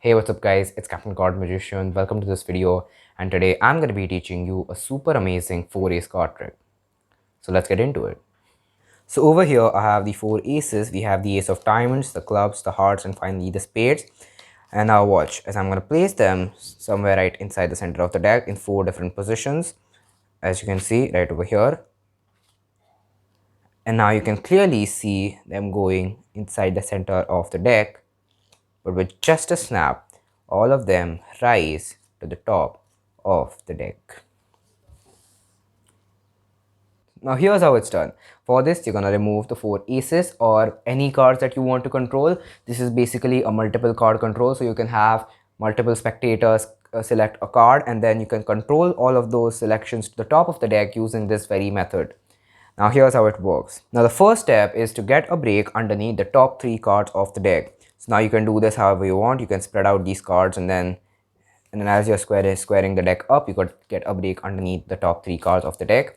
Hey, what's up guys, it's Captain God Magician. Welcome to this video, and today I'm going to be teaching you a super amazing 4 ace card trick. So let's get into it. So over here I have the 4 aces. We have the ace of diamonds, the clubs, the hearts, and finally the spades. And now watch as I'm going to place them somewhere right inside the center of the deck in 4 different positions, as you can see right over here. And now you can clearly see them going inside the center of the deck, but with just a snap, all of them rise to the top of the deck. Now here's how it's done. For this, you're gonna remove the 4 aces or any cards that you want to control. This is basically a multiple card control, so you can have multiple spectators select a card, and then you can control all of those selections to the top of the deck using this very method. Now here's how it works. Now the first step is to get a break underneath the top 3 cards of the deck. So now you can do this however you want. You can spread out these cards, and then as you're squaring the deck up, you could get a break underneath the top 3 cards of the deck.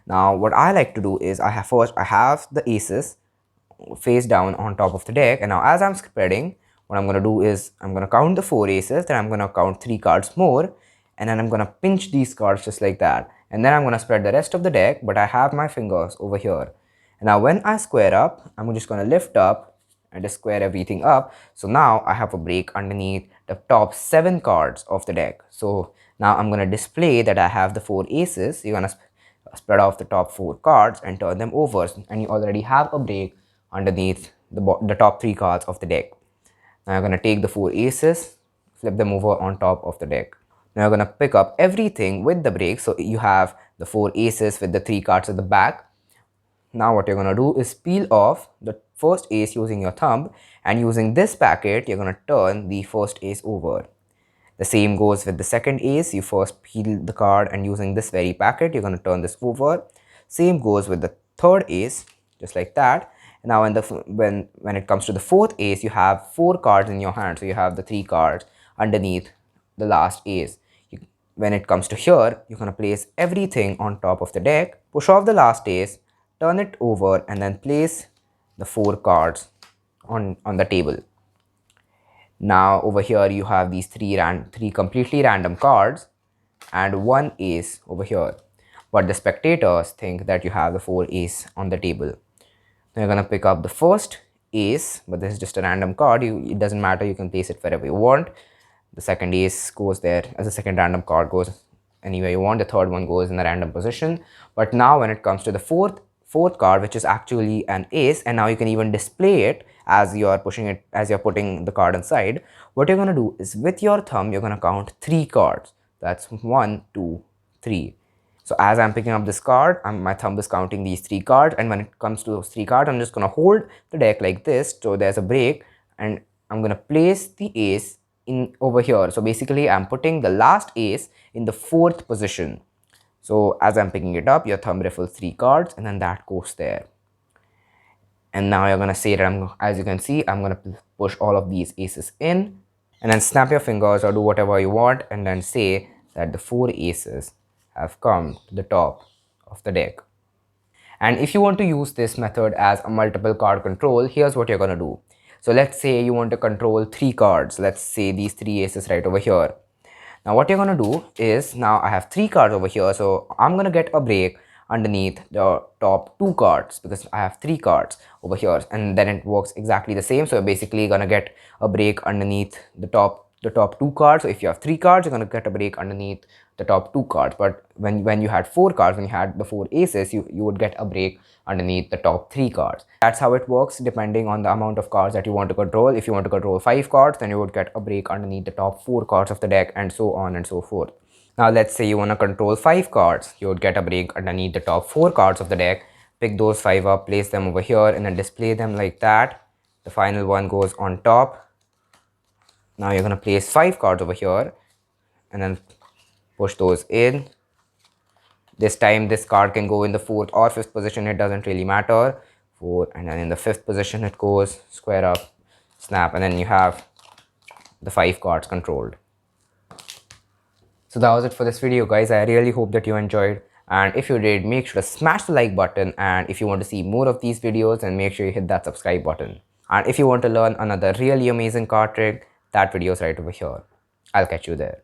Now what I like to do is I have the aces face down on top of the deck, and now as I'm spreading, what I'm going to do is I'm going to count the 4 aces, then I'm going to count 3 cards more, and then I'm going to pinch these cards just like that, and then I'm going to spread the rest of the deck, but I have my fingers over here. And now when I square up, I'm just going to lift up and just square everything up. So now I have a break underneath the top 7 cards of the deck. So now I'm going to display that I have the 4 aces. You're going to spread off the top 4 cards and turn them over, and you already have a break underneath the top 3 cards of the deck. Now you're going to take the 4 aces, flip them over on top of the deck. Now you're going to pick up everything with the break, so you have the 4 aces with the 3 cards at the back. Now what you're going to do is peel off the first ace using your thumb, and using this packet you're going to turn the first ace over. The same goes with the second ace. You first peel the card, and using this very packet you're going to turn this over. Same goes with the third ace, just like that. Now when it comes to the fourth ace, you have 4 cards in your hand, so you have the 3 cards underneath the last ace. When it comes to here, you're going to place everything on top of the deck, push off the last ace, turn it over, and then place the 4 cards on the table. Now over here you have these three completely random cards and 1 ace over here, but the spectators think that you have the 4 ace on the table. Now you're going to pick up the first ace, but this is just a random card. It doesn't matter, you can place it wherever you want. The second ace goes there as a second random card, goes anywhere you want. The third one goes in a random position. But now when it comes to the fourth card, which is actually an ace, and now you can even display it as you're putting the card inside. What you're going to do is with your thumb you're going to count 3 cards. That's 1, 2, 3. So as I'm picking up this card, my thumb is counting these 3 cards, and when it comes to those 3 cards, I'm just going to hold the deck like this, so there's a break, and I'm going to place the ace in over here. So basically I'm putting the last ace in the 4th position. So as I'm picking it up, your thumb riffles 3 cards, and then that goes there. And now you're going to say that as you can see, I'm going to push all of these aces in, and then snap your fingers or do whatever you want, and then say that the 4 aces have come to the top of the deck. And if you want to use this method as a multiple card control, here's what you're going to do. So let's say you want to control 3 cards. Let's say these 3 aces right over here. Now what you're going to do is, now I have 3 cards over here, so I'm going to get a break underneath the top 2 cards because I have 3 cards over here, and then it works exactly the same. So you're basically going to get a break underneath the top 2 cards. So if you have 3 cards, you're going to get a break underneath the top 2 cards. But when you had 4 cards, when you had the 4 aces, you would get a break underneath the top 3 cards. That's how it works depending on the amount of cards that you want to control. If you want to control 5 cards, then you would get a break underneath the top 4 cards of the deck, and so on and so forth. Now let's say you want to control 5 cards. You would get a break underneath the top 4 cards of the deck. Pick those 5 up, place them over here, and then display them like that. The final one goes on top. Now you're going to place 5 cards over here, and then push those in. This time this card can go in the 4th or 5th position, it doesn't really matter. 4, and then in the 5th position it goes, square up, snap, and then you have the 5 cards controlled. So that was it for this video, guys. I really hope that you enjoyed, and if you did, make sure to smash the like button, and if you want to see more of these videos, then make sure you hit that subscribe button. And if you want to learn another really amazing card trick, That video is right over here. I'll catch you there.